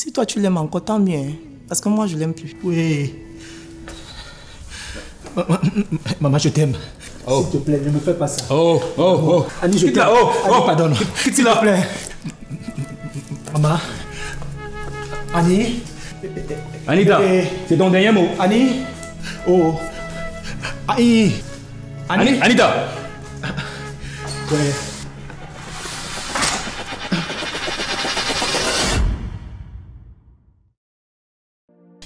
Si toi tu l'aimes encore, tant mieux. Hein? Parce que moi je l'aime plus. Oui. Maman, je t'aime. Oh. S'il te plaît, ne me fais pas ça. Oh. Annie, je t'aime. Annie, pardonne. S'il te plaît. Maman. Annie. Anita, c'est ton dernier mot. Annie. Oh. Annie. Anita. Ouais.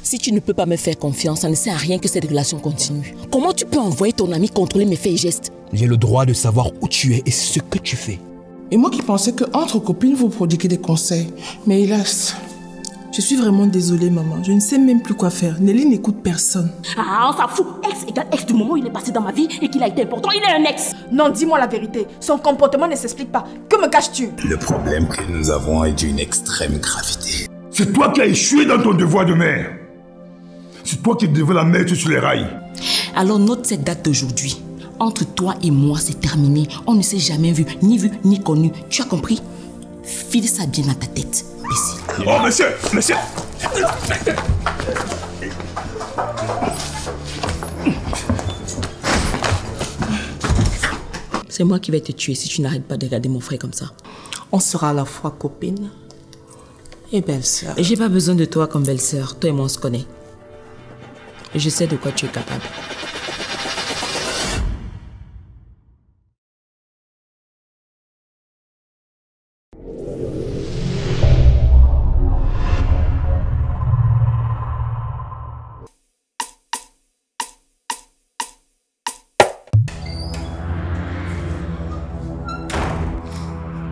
Si tu ne peux pas me faire confiance, ça ne sert à rien que cette relation continue. Comment tu peux envoyer ton ami contrôler mes faits et gestes? J'ai le droit de savoir où tu es et ce que tu fais. Et moi qui pensais qu'entre copines, vous prodiguez des conseils. Mais hélas, je suis vraiment désolée, maman. Je ne sais même plus quoi faire. Nelly n'écoute personne. Ah, on s'en fout. Ex égale ex du moment où il est passé dans ma vie et qu'il a été important. Il est un ex. Non, dis-moi la vérité. Son comportement ne s'explique pas. Que me caches-tu? Le problème que nous avons est d'une extrême gravité. C'est toi qui as échoué dans ton devoir de mère. C'est toi qui devais la mettre sur les rails. Alors note cette date d'aujourd'hui. Entre toi et moi, c'est terminé. On ne s'est jamais vu ni connu. Tu as compris? File ça bien à ta tête, imbécile. Oh, monsieur. C'est moi qui vais te tuer si tu n'arrêtes pas de regarder mon frère comme ça. On sera à la fois copine et belle-sœur. Et j'ai pas besoin de toi comme belle-sœur. Toi et moi, on se connaît. Et je sais de quoi tu es capable.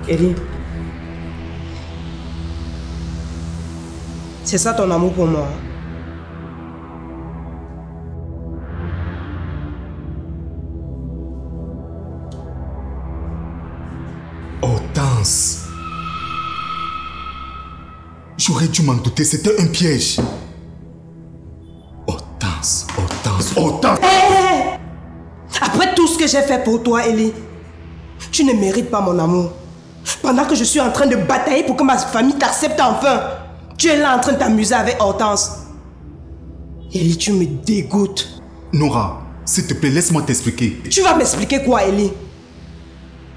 Ellie, c'est ça ton amour pour moi? Hortense. J'aurais dû m'en douter, c'était un piège. Hortense. Hey! Après tout ce que j'ai fait pour toi, Ellie, tu ne mérites pas mon amour. Pendant que je suis en train de batailler pour que ma famille t'accepte enfin, tu es là en train de t'amuser avec Hortense. Ellie, tu me dégoûtes. Nora, s'il te plaît, laisse-moi t'expliquer. Tu vas m'expliquer quoi, Ellie?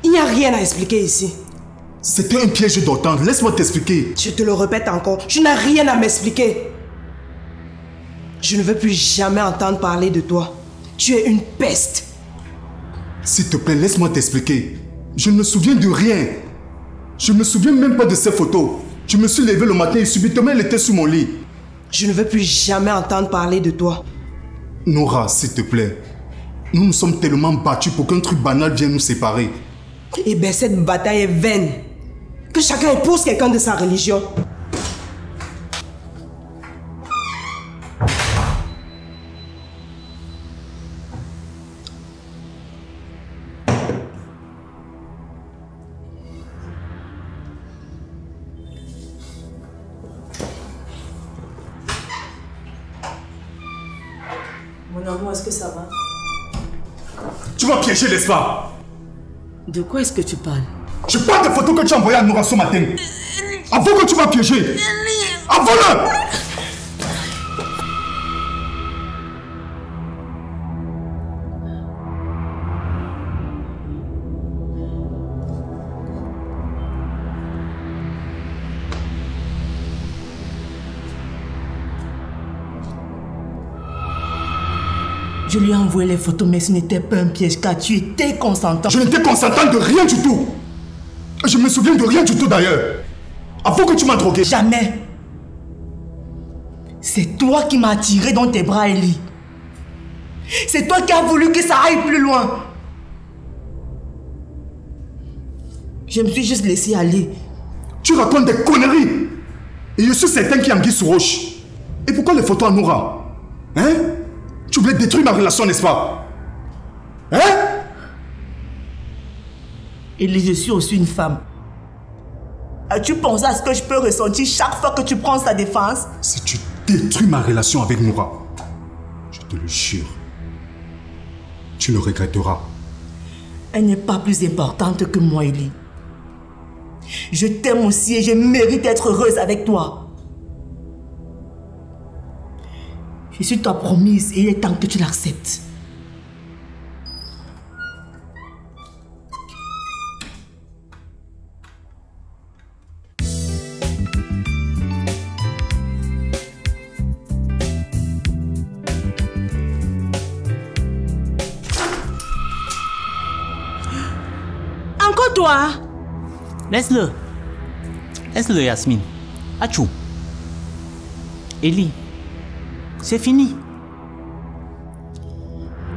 Il n'y a rien à expliquer ici. C'était un piège d'Hortense, laisse-moi t'expliquer. Je te le répète encore, tu n'as rien à m'expliquer. Je ne veux plus jamais entendre parler de toi. Tu es une peste. S'il te plaît, laisse-moi t'expliquer. Je ne me souviens de rien. Je ne me souviens même pas de ces photos. Je me suis levé le matin et subitement elle était sous mon lit. Je ne veux plus jamais entendre parler de toi. Nora, s'il te plaît. Nous nous sommes tellement battus pour qu'un truc banal vienne nous séparer. Eh bien, cette bataille est vaine. Que chacun épouse quelqu'un de sa religion. Mon amour, est-ce que ça va? Tu m'as piégé, n'est-ce pas? De quoi est-ce que tu parles? Je parle des photos que tu as envoyées à Nora ce matin. Avant que tu m'as piégé. Avant-le! Je lui ai envoyé les photos, mais ce n'était pas un piège, car tu étais consentant. Je n'étais consentant de rien du tout. Je me souviens de rien du tout d'ailleurs. Avant que tu m'as drogué. Jamais. C'est toi qui m'as attiré dans tes bras, Ellie. C'est toi qui as voulu que ça aille plus loin. Je me suis juste laissé aller. Tu racontes des conneries. Et je suis certain qu'il y a anguille sous roche. Et pourquoi les photos à Nora? Hein? Tu voulais détruire ma relation, n'est-ce pas? Hein? Ellie, je suis aussi une femme. As-tu pensé à ce que je peux ressentir chaque fois que tu prends sa défense? Si tu détruis ma relation avec Nora, je te le jure, tu le regretteras. Elle n'est pas plus importante que moi, Ellie. Je t'aime aussi et je mérite d'être heureuse avec toi. Je suis ta promise et il est temps que tu l'acceptes. Encore toi? Laisse-le. Laisse-le, Yasmine. Achou. Eli, c'est fini.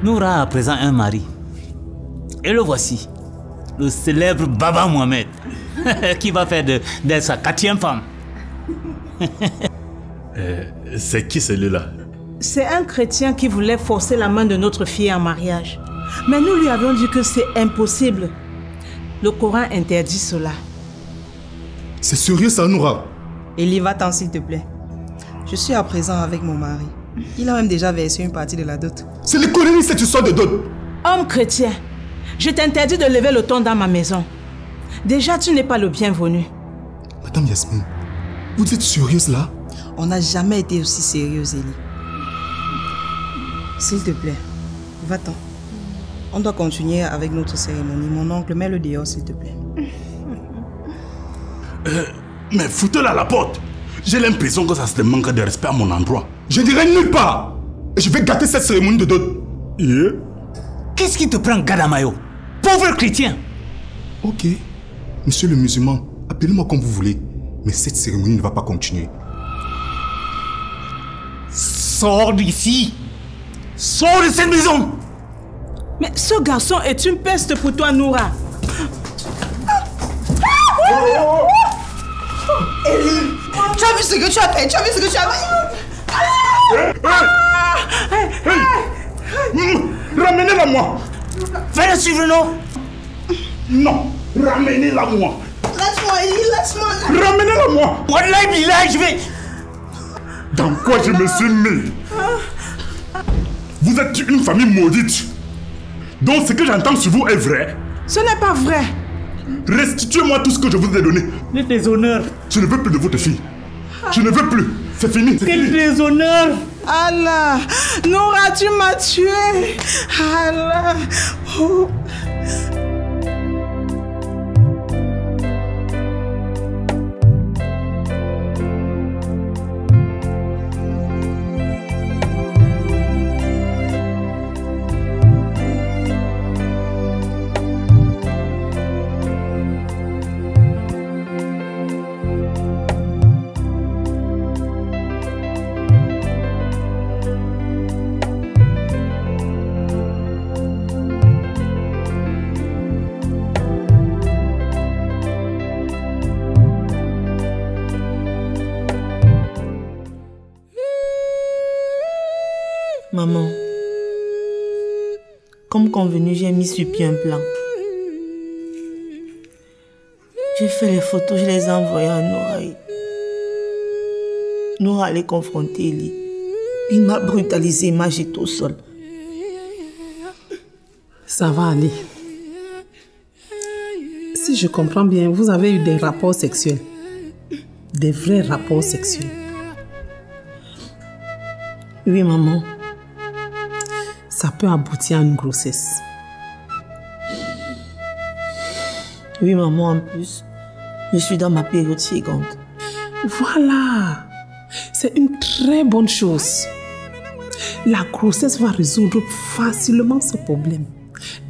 Noura a à présent un mari. Et le voici. Le célèbre Baba Mohamed. Qui va faire d'elle sa 4e femme. C'est qui celui-là? C'est un chrétien qui voulait forcer la main de notre fille en mariage. Mais nous lui avions dit que c'est impossible. Le Coran interdit cela. C'est sérieux ça, Noura? Eli, va-t'en s'il te plaît. Je suis à présent avec mon mari. Il a même déjà versé une partie de la dot. C'est les conneries cette histoire de dot. Homme chrétien, je t'interdis de lever le ton dans ma maison. Déjà, tu n'es pas le bienvenu. Madame Yasmine, vous êtes sérieuse là? On n'a jamais été aussi sérieuse, Eli. S'il te plaît, va-t'en. On doit continuer avec notre cérémonie. Mon oncle, mets-le dehors, s'il te plaît. Mais foutez-le à la porte. J'ai l'impression que ça se manque de respect à mon endroit. Je dirai nulle part. Et je vais gâter cette cérémonie de dot. Yeah. Qu'est-ce qui te prend, Gadamayo? Pauvre chrétien. Ok. Monsieur le musulman, appelez-moi comme vous voulez. Mais cette cérémonie ne va pas continuer. Sors d'ici. Sors de cette maison. Mais ce garçon est une peste pour toi, Noura. Eli, tu as vu ce que tu as fait? Tu as vu ce que tu as fait? Ramenez-la moi. Fais-le suivre, non? Non, ramenez-la moi. Laisse-moi, Eli, laisse-moi. Ramenez-la moi. Wallahi billahi, je vais... Dans quoi je me suis mis? Vous êtes une famille maudite. Donc ce que j'entends sur vous est vrai? Ce n'est pas vrai. Restituez-moi tout ce que je vous ai donné. Le déshonneur. Je ne veux plus de votre fille. Je ne veux plus. C'est fini. Quel déshonneur. Allah, Noura, tu m'as tué. Allah. Oh. Maman, comme convenu, j'ai mis sur pied un plan. J'ai fait les photos, je les ai envoyées à Noura. Noura allait confronter Eli. Il m'a brutalisé, il m'a jeté au sol. Ça va aller. Si je comprends bien, vous avez eu des rapports sexuels. Des vrais rapports sexuels. Oui, maman. Ça peut aboutir à une grossesse. Oui, maman, en plus, je suis dans ma période seconde. Voilà. C'est une très bonne chose. La grossesse va résoudre facilement ce problème.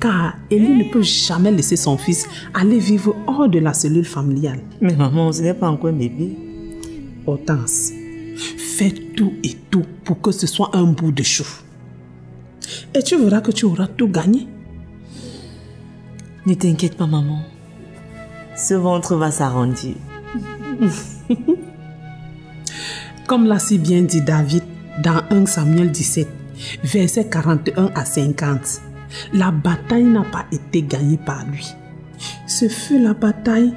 Car Eli ne peut jamais laisser son fils aller vivre hors de la cellule familiale. Mais maman, ce n'est pas encore un bébé. Hortense, fais tout et tout pour que ce soit un bout de chou. Et tu verras que tu auras tout gagné. Ne t'inquiète pas, maman. Ce ventre va s'arrondir. Comme l'a si bien dit David dans 1 Samuel 17, versets 41 à 50, la bataille n'a pas été gagnée par lui. Ce fut la bataille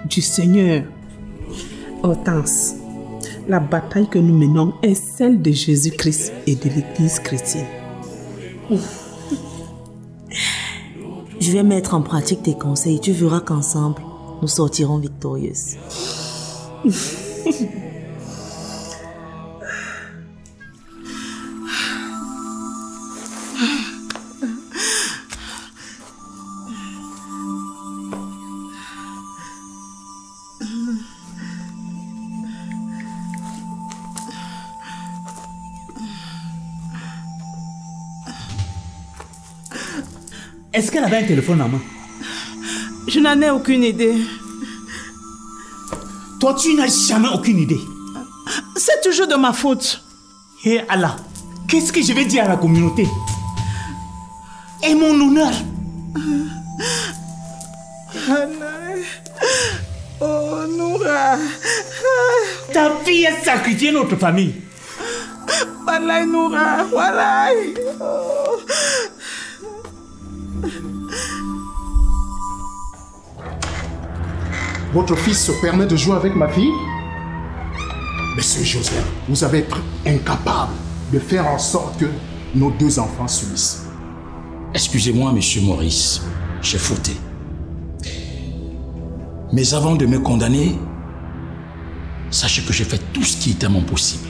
du Seigneur. Hortense, la bataille que nous menons est celle de Jésus-Christ et de l'Église chrétienne. Je vais mettre en pratique tes conseils. Tu verras qu'ensemble, nous sortirons victorieuses. Est-ce qu'elle avait un téléphone en main? Je n'en ai aucune idée. Toi, tu n'as jamais aucune idée. C'est toujours de ma faute. Hé Allah, qu'est-ce que je vais dire à la communauté? Et mon honneur? Oh, Noura. Ta fille a sacrifié notre famille. Wallah, Noura, wallah. Oh. Votre fils se permet de jouer avec ma fille? Monsieur Joseph, vous avez été incapable de faire en sorte que nos deux enfants subissent. Excusez-moi, monsieur Maurice, j'ai fauté. Mais avant de me condamner, sachez que j'ai fait tout ce qui était à mon possible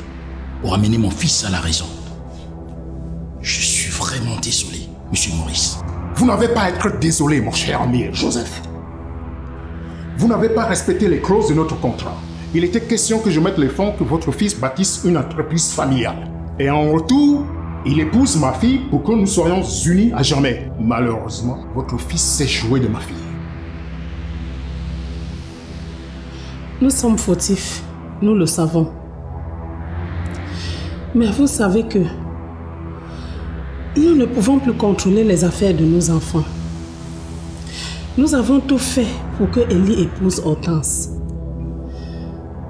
pour amener mon fils à la raison. Je suis vraiment désolé, monsieur Maurice. Vous n'avez pas à être désolé, mon cher ami Joseph. Vous n'avez pas respecté les clauses de notre contrat. Il était question que je mette les fonds que votre fils bâtisse une entreprise familiale. Et en retour, il épouse ma fille pour que nous soyons unis à jamais. Malheureusement, votre fils s'est joué de ma fille. Nous sommes fautifs, nous le savons. Mais vous savez que nous ne pouvons plus contrôler les affaires de nos enfants. Nous avons tout fait pour que Ellie épouse Hortense.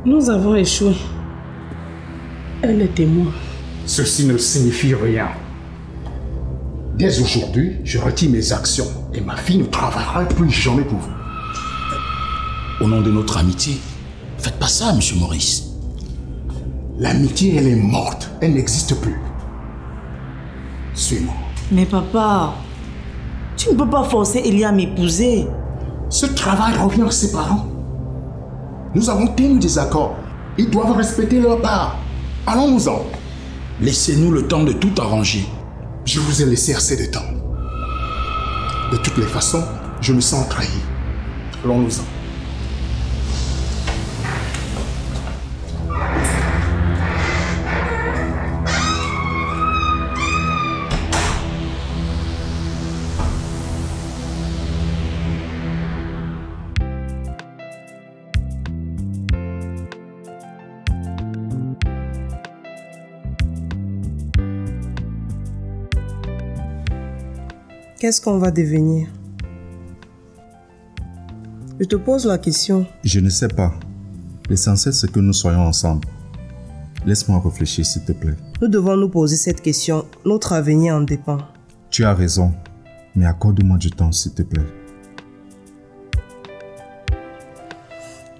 Nous avons échoué. Elle est témoin. Ceci ne signifie rien. Dès aujourd'hui, je retire mes actions et ma fille ne travaillera plus jamais pour vous. Au nom de notre amitié, faites pas ça, monsieur Maurice. L'amitié, elle est morte. Elle n'existe plus. Suis-moi. Mais papa, tu ne peux pas forcer Ellie à m'épouser. Ce travail revient à ses parents. Nous avons tenu des accords. Ils doivent respecter leur part. Allons-nous-en. Laissez-nous le temps de tout arranger. Je vous ai laissé assez de temps. De toutes les façons, je me sens trahi. Allons-nous-en. Qu'est-ce qu'on va devenir? Je te pose la question. Je ne sais pas. L'essentiel, c'est que nous soyons ensemble. Laisse-moi réfléchir, s'il te plaît. Nous devons nous poser cette question. Notre avenir en dépend. Tu as raison. Mais accorde-moi du temps, s'il te plaît.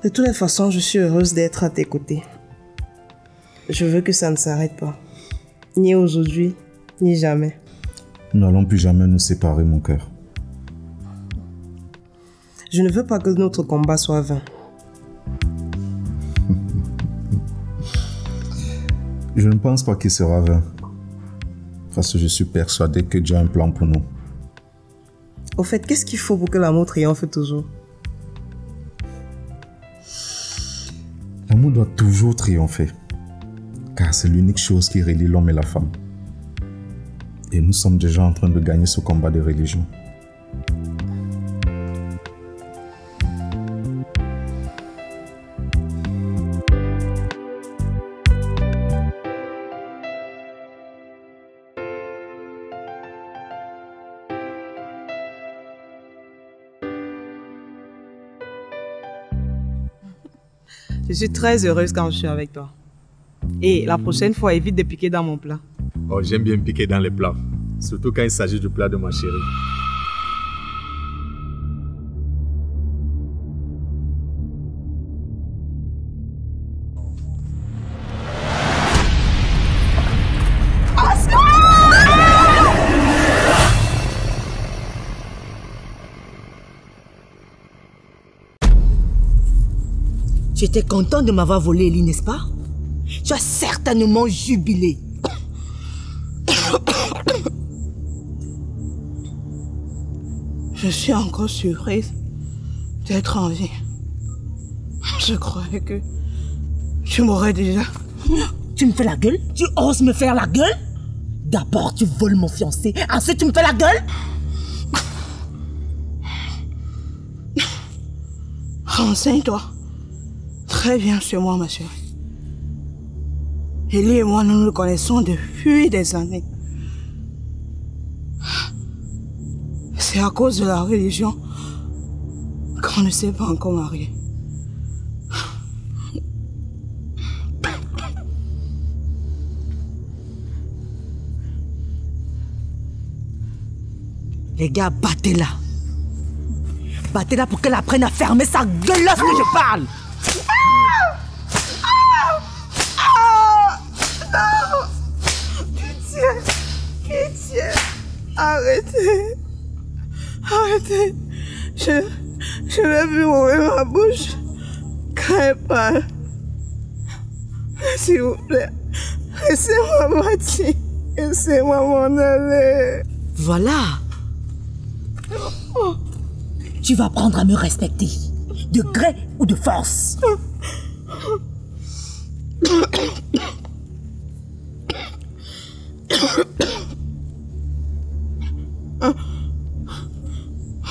De toutes les façons, je suis heureuse d'être à tes côtés. Je veux que ça ne s'arrête pas. Ni aujourd'hui, ni jamais. Nous n'allons plus jamais nous séparer, mon cœur. Je ne veux pas que notre combat soit vain. Je ne pense pas qu'il sera vain. Parce que je suis persuadé que Dieu a un plan pour nous. Au fait, qu'est-ce qu'il faut pour que l'amour triomphe toujours? L'amour doit toujours triompher. Car c'est l'unique chose qui relie l'homme et la femme. Et nous sommes déjà en train de gagner ce combat de religion. Je suis très heureuse quand je suis avec toi. Et la prochaine fois, évite de piquer dans mon plat. Oh, j'aime bien piquer dans les plats. Surtout quand il s'agit du plat de ma chérie. Tu étais content de m'avoir volé, Ellie, n'est-ce pas? Tu as certainement jubilé. Je suis encore surprise d'être en vie. Je croyais que tu m'aurais déjà... Tu me fais la gueule? Tu oses me faire la gueule? D'abord tu voles mon fiancé, ensuite tu me fais la gueule? Renseigne-toi. Très bien sur moi, ma chérie. Elie et moi, nous nous connaissons depuis des années. C'est à cause de la religion qu'on ne s'est pas encore marié. Les gars, battez-la. Battez-la pour qu'elle apprenne à fermer sa gueule lorsque je parle. Non! Pitié! Pitié! Arrêtez! Arrêtez! Je l'ai vu ouvrir ma bouche quand elle parle. S'il vous plaît, laissez-moi partir. Laissez-moi m'en aller. Voilà. Tu vas apprendre à me respecter, de gré ou de force.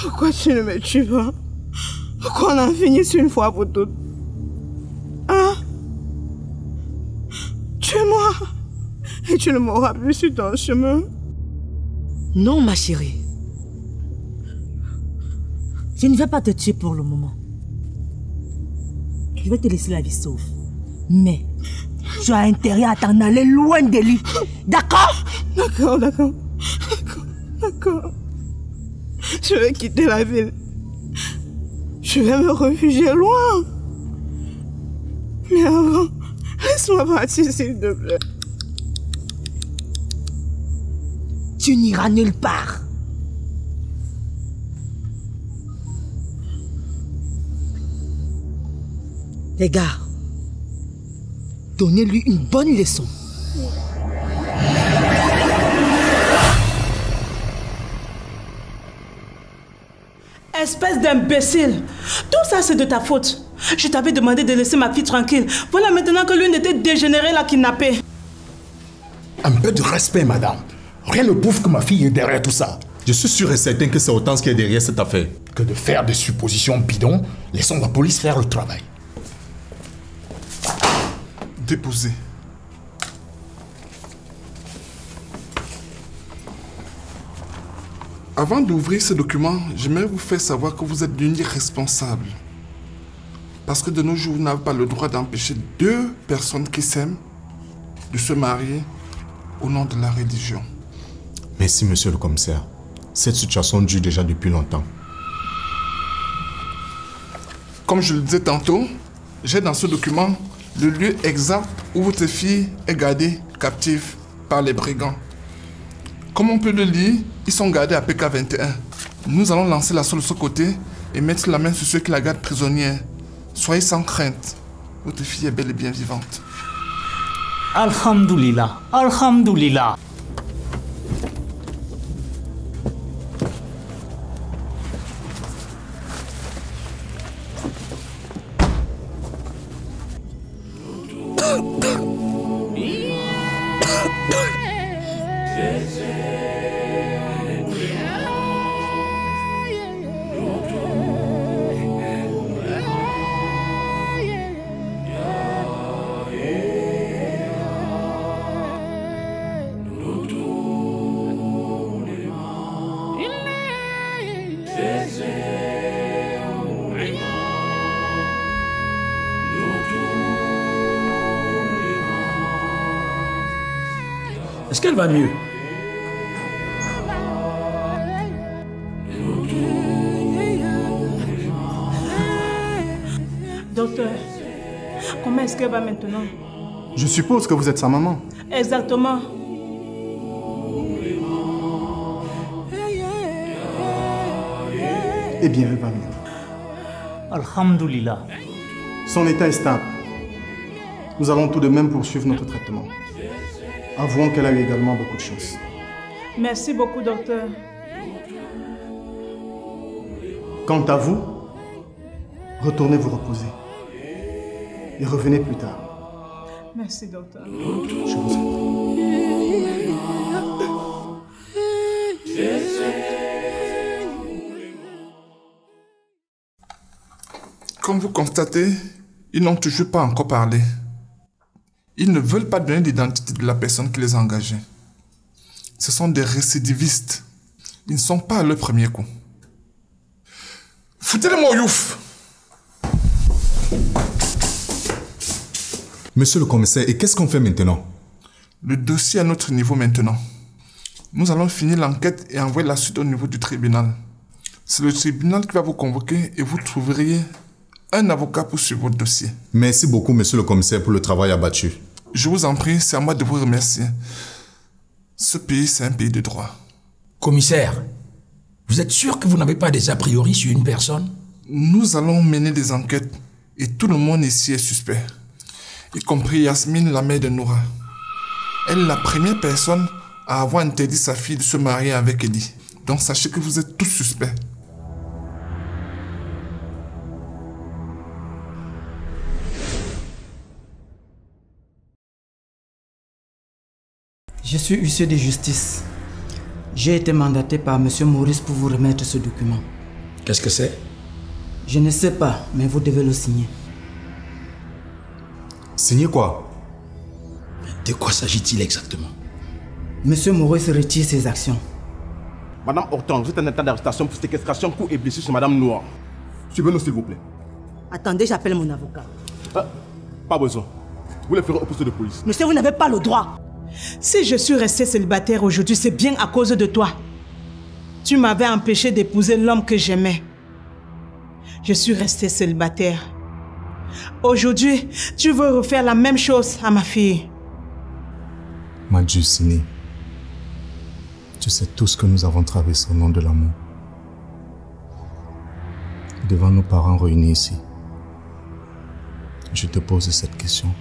Pourquoi tu ne me tues pas? Pourquoi on en finisse une fois pour toutes? Hein? Tue-moi et tu ne m'auras plus sur ton chemin. Non, ma chérie. Je ne vais pas te tuer pour le moment. Je vais te laisser la vie sauve. Mais tu as intérêt à t'en aller loin de lui. D'accord? D'accord, d'accord. D'accord. Je vais quitter la ville. Je vais me réfugier loin. Mais avant, laisse-moi partir, s'il te plaît. Tu n'iras nulle part. Les gars, donnez-lui une bonne leçon. Espèce d'imbécile! Tout ça, c'est de ta faute. Je t'avais demandé de laisser ma fille tranquille. Voilà maintenant que l'une de tes dégénérés l'a kidnappée. Un peu de respect, madame. Rien ne prouve que ma fille est derrière tout ça. Je suis sûr et certain que c'est Hortense qui est derrière cette affaire. Que de faire des suppositions bidons, laissons la police faire le travail. Déposé. Avant d'ouvrir ce document, j'aimerais vous faire savoir que vous êtes l'unique responsable. Parce que de nos jours, vous n'avez pas le droit d'empêcher deux personnes qui s'aiment de se marier au nom de la religion. Merci, monsieur le commissaire. Cette situation dure déjà depuis longtemps. Comme je le disais tantôt, j'ai dans ce document le lieu exact où votre fille est gardée captive par les brigands. Comme on peut le lire, ils sont gardés à PK21. Nous allons lancer l'assaut de ce côté et mettre la main sur ceux qui la gardent prisonnière. Soyez sans crainte. Votre fille est bel et bien vivante. Alhamdulillah, Alhamdulillah. Est-ce qu'elle va mieux? Docteur, comment est-ce qu'elle va maintenant? Je suppose que vous êtes sa maman. Exactement. Eh bien, elle va mieux. Alhamdulillah. Son état est stable. Nous allons tout de même poursuivre notre traitement. Avouons qu'elle a eu également beaucoup de chance. Merci beaucoup, docteur. Quant à vous, retournez vous reposer. Et revenez plus tard. Merci, docteur. Je vous en prie. Comme vous constatez, ils n'ont toujours pas encore parlé. Ils ne veulent pas donner l'identité de la personne qui les a engagés. Ce sont des récidivistes. Ils ne sont pas à leur premier coup. Foutez-le-moi au youf! Monsieur le commissaire, et qu'est-ce qu'on fait maintenant? Le dossier est à notre niveau maintenant. Nous allons finir l'enquête et envoyer la suite au niveau du tribunal. C'est le tribunal qui va vous convoquer et vous trouveriez un avocat pour suivre votre dossier. Merci beaucoup, monsieur le commissaire, pour le travail abattu. Je vous en prie, c'est à moi de vous remercier. Ce pays, c'est un pays de droit. Commissaire, vous êtes sûr que vous n'avez pas des a priori sur une personne? Nous allons mener des enquêtes et tout le monde ici est suspect. Y compris Yasmine, la mère de Noura. Elle est la première personne à avoir interdit sa fille de se marier avec Elie. Donc sachez que vous êtes tous suspects. Je suis huissier de justice. J'ai été mandaté par M. Maurice pour vous remettre ce document. Qu'est-ce que c'est? Je ne sais pas, mais vous devez le signer. Signer quoi? De quoi s'agit-il exactement? M. Maurice retire ses actions. Madame Hortense, vous êtes en état d'arrestation pour séquestration, coup et blessure sur Madame Noire. Suivez-nous s'il vous plaît. Attendez, j'appelle mon avocat. Pas besoin. Vous le ferez au poste de police. Monsieur, vous n'avez pas le droit. Si je suis restée célibataire aujourd'hui, c'est bien à cause de toi. Tu m'avais empêché d'épouser l'homme que j'aimais. Je suis restée célibataire. Aujourd'hui, tu veux refaire la même chose à ma fille. Madjusini, tu sais tout ce que nous avons traversé au nom de l'amour. Devant nos parents réunis ici, je te pose cette question.